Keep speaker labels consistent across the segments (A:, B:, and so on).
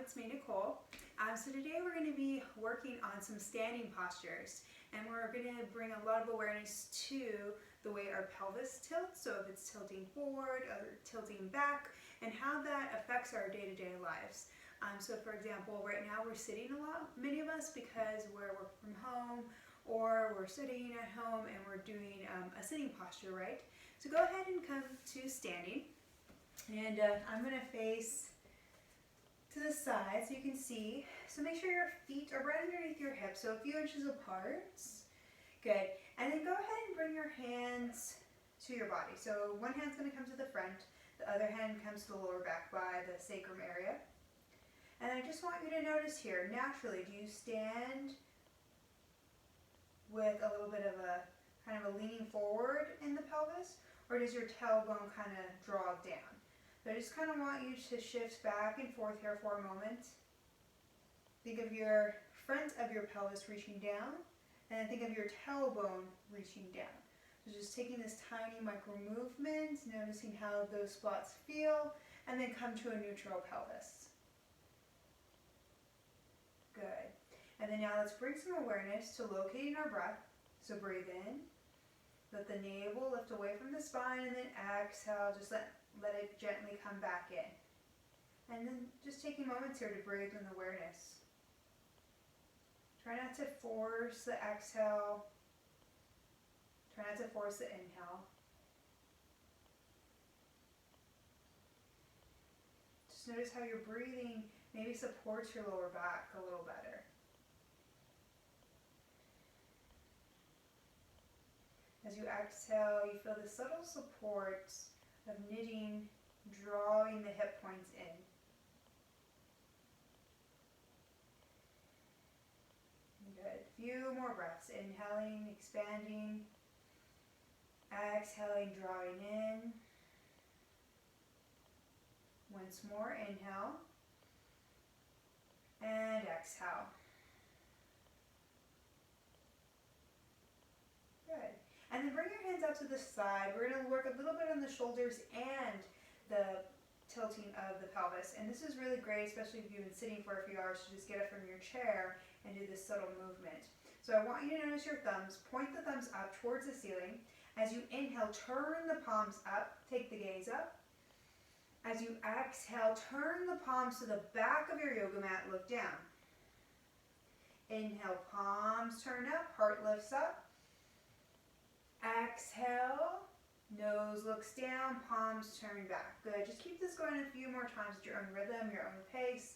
A: it's me, Nicole. So today we're going to be working on some standing postures, and we're going to bring a lot of awareness to the way our pelvis tilts, so if it's tilting forward or tilting back, and how that affects our day-to-day lives. So for example, right now we're sitting a lot, many of us, because we're working from home, or we're sitting at home and we're doing a sitting posture, right? So go ahead and come to standing, and I'm going to face to the side so you can see. So make sure your feet are right underneath your hips, so a few inches apart. Good. And then go ahead and bring your hands to your body. So one hand's going to come to the front, the other hand comes to the lower back by the sacrum area. And I just want you to notice here, naturally, do you stand with a little bit of a kind of a leaning forward in the pelvis, or does your tailbone kind of draw down? So I just kind of want you to shift back and forth here for a moment. Think of your front of your pelvis reaching down, and then think of your tailbone reaching down. So just taking this tiny micro movement, noticing how those spots feel, and then come to a neutral pelvis. Good. And then now let's bring some awareness to locating our breath. So breathe in, let the navel lift away from the spine, and then exhale, just let it gently come back in. And then just taking moments here to breathe with awareness. Try not to force the exhale. Try not to force the inhale. Just notice how your breathing maybe supports your lower back a little better. As you exhale, you feel the subtle support of knitting, drawing the hip points in. Good. Few more breaths. Inhaling, expanding. Exhaling, drawing in. Once more, inhale. And exhale. Good. And then bring your hands out to the side. We're going to work a little bit on the shoulders and the tilting of the pelvis. And this is really great, especially if you've been sitting for a few hours, to just get up from your chair and do this subtle movement. So I want you to notice your thumbs. Point the thumbs up towards the ceiling. As you inhale, turn the palms up. Take the gaze up. As you exhale, turn the palms to the back of your yoga mat. Look down. Inhale, palms turn up, heart lifts up. Exhale, nose looks down, palms turn back. Good. Just keep this going a few more times at your own rhythm, your own pace.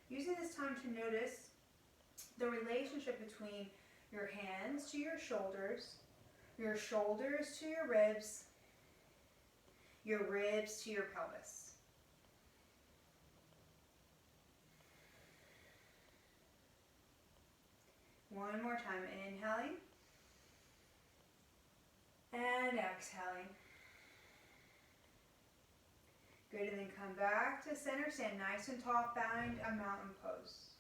A: Using this time to notice the relationship between your hands to your shoulders to your ribs to your pelvis. One more time, inhaling and exhaling. Good, and then come back to center, stand nice and tall, find a mountain pose.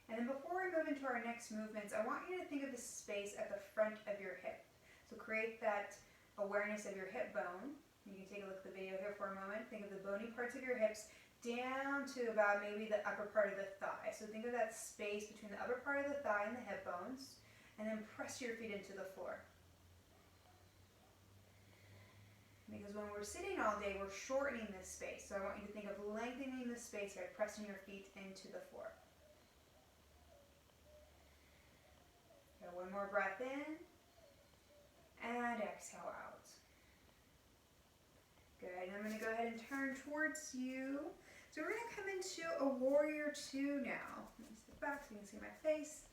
A: And then before we move into our next movements, I want you to think of the space at the front of your hip. So create that awareness of your hip bone. You can take a look at the video here for a moment. Think of the bony parts of your hips down to about maybe the upper part of the thigh. So think of that space between the upper part of the thigh and the hip bones, and then press your feet into the floor. Because when we're sitting all day, we're shortening this space. So I want you to think of lengthening the space by pressing your feet into the floor. Okay, one more breath in, and exhale out. Good, and I'm going to go ahead and turn towards you. So we're going to come into a warrior two now. Let me step back so you can see my face.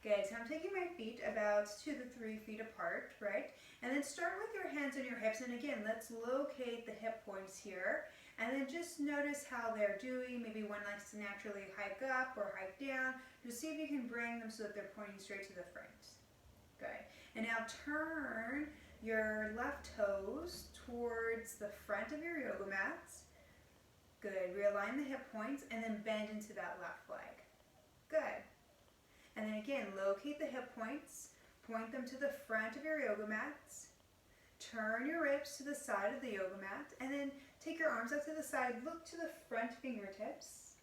A: Good, so I'm taking my feet about 2 to 3 feet apart, right? And then start with your hands on your hips. And again, let's locate the hip points here. And then just notice how they're doing. Maybe one likes to naturally hike up or hike down. Just see if you can bring them so that they're pointing straight to the front. Good. And now turn your left toes towards the front of your yoga mats. Good. Realign the hip points and then bend into that left leg. Good. And then again, locate the hip points, point them to the front of your yoga mats. Turn your ribs to the side of the yoga mat, and then take your arms out to the side, look to the front fingertips,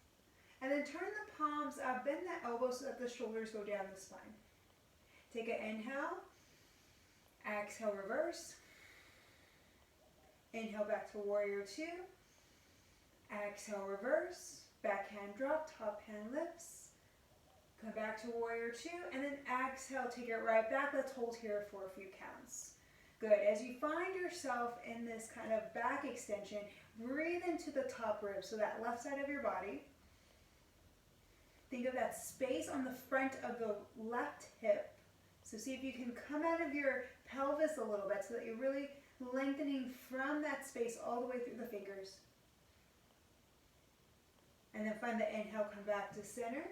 A: and then turn the palms up, bend the elbows so that the shoulders go down the spine. Take an inhale, exhale, reverse. Inhale back to warrior two. Exhale, reverse. Back hand drop, top hand lifts. Come back to warrior two, and then exhale, take it right back. Let's hold here for a few counts. Good. As you find yourself in this kind of back extension, breathe into the top rib, so that left side of your body. Think of that space on the front of the left hip. So see if you can come out of your pelvis a little bit so that you're really lengthening from that space all the way through the fingers. And then find the inhale, come back to center.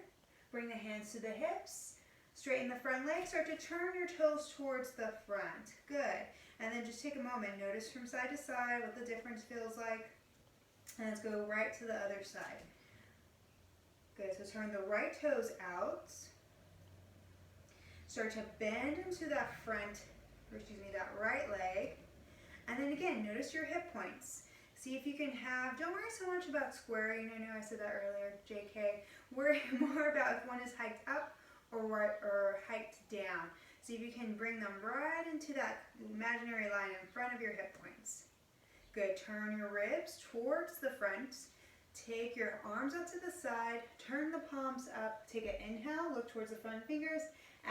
A: Bring the hands to the hips. Straighten the front leg. Start to turn your toes towards the front. Good. And then just take a moment. Notice from side to side what the difference feels like. And let's go right to the other side. Good. So turn the right toes out. Start to bend into that that right leg. And then again, notice your hip points. See if you can have, don't worry so much about squaring. I know I said that earlier, JK. Worry more about if one is hiked up or hiked down. See if you can bring them right into that imaginary line in front of your hip points. Good. Turn your ribs towards the front. Take your arms out to the side. Turn the palms up. Take an inhale. Look towards the front fingers.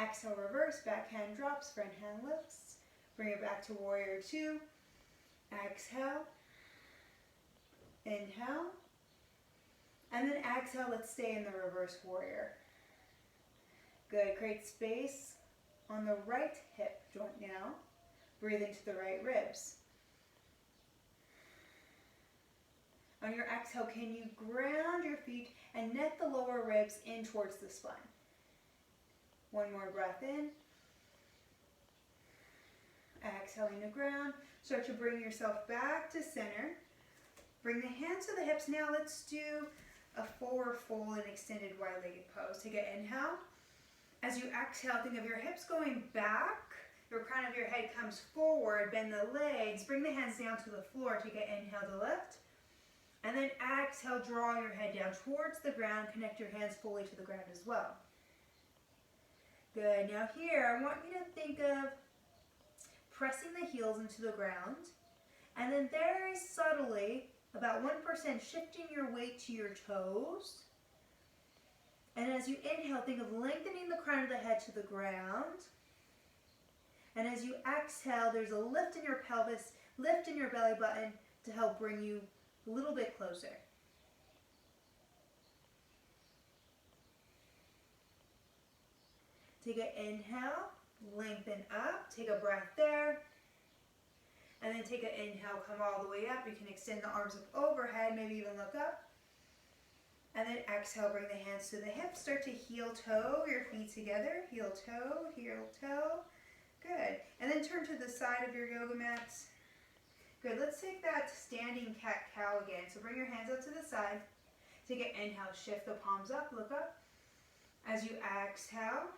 A: Exhale, reverse. Back hand drops. Front hand lifts. Bring it back to warrior two. Exhale. Inhale. And then exhale. Let's stay in the reverse warrior. Good. Create space on the right hip joint now. Breathe into the right ribs. On your exhale, can you ground your feet and net the lower ribs in towards the spine? One more breath in. Exhaling to ground. Start to bring yourself back to center. Bring the hands to the hips. Now let's do a forward fold and extended wide-legged pose. Take an inhale. As you exhale, think of your hips going back. Your crown of your head comes forward. Bend the legs. Bring the hands down to the floor. Take an inhale to lift. And then exhale, draw your head down towards the ground. Connect your hands fully to the ground as well. Good. Now here, I want you to think of pressing the heels into the ground. And then very subtly, about 1%, shifting your weight to your toes. And as you inhale, think of lengthening the crown of the head to the ground. And as you exhale, there's a lift in your pelvis, lift in your belly button to help bring you a little bit closer. Take an inhale, lengthen up, take a breath there. And then take an inhale, come all the way up. You can extend the arms up overhead, maybe even look up. And then exhale, bring the hands to the hips. Start to heel toe your feet together. Heel toe, heel toe. Good. And then turn to the side of your yoga mats. Good. Let's take that standing cat-cow again. So bring your hands up to the side. Take an inhale, shift the palms up, look up. As you exhale,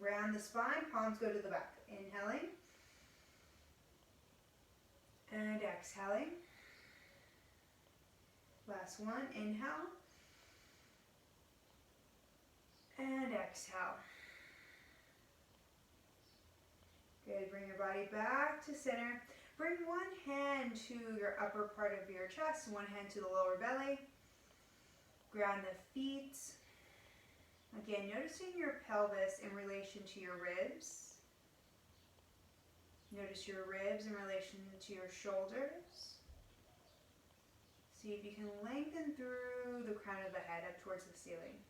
A: round the spine, palms go to the back. Inhaling. And exhaling. Last one, inhale. And exhale. Good, bring your body back to center. Bring one hand to your upper part of your chest, one hand to the lower belly. Ground the feet. Again, noticing your pelvis in relation to your ribs. Notice your ribs in relation to your shoulders. See if you can lengthen through the crown of the head up towards the ceiling.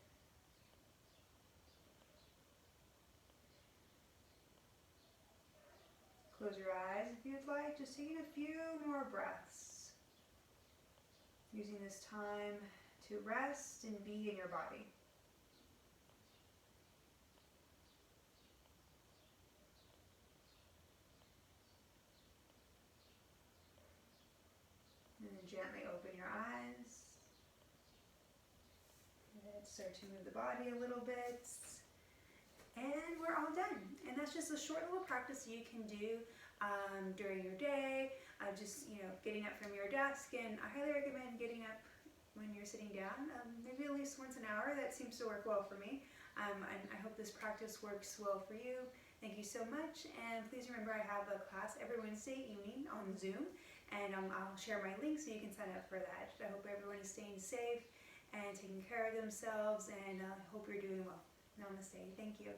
A: Close your eyes if you'd like, just taking a few more breaths. Using this time to rest and be in your body. And then gently open your eyes. Good. Start to move the body a little bit. And we're all done. And that's just a short little practice you can do during your day, just getting up from your desk. And I highly recommend getting up when you're sitting down, maybe at least once an hour. That seems to work well for me. And I hope this practice works well for you. Thank you so much. And please remember, I have a class every Wednesday evening on Zoom, and I'll share my link so you can sign up for that. I hope everyone is staying safe and taking care of themselves, and I hope you're doing well. Namaste. Thank you.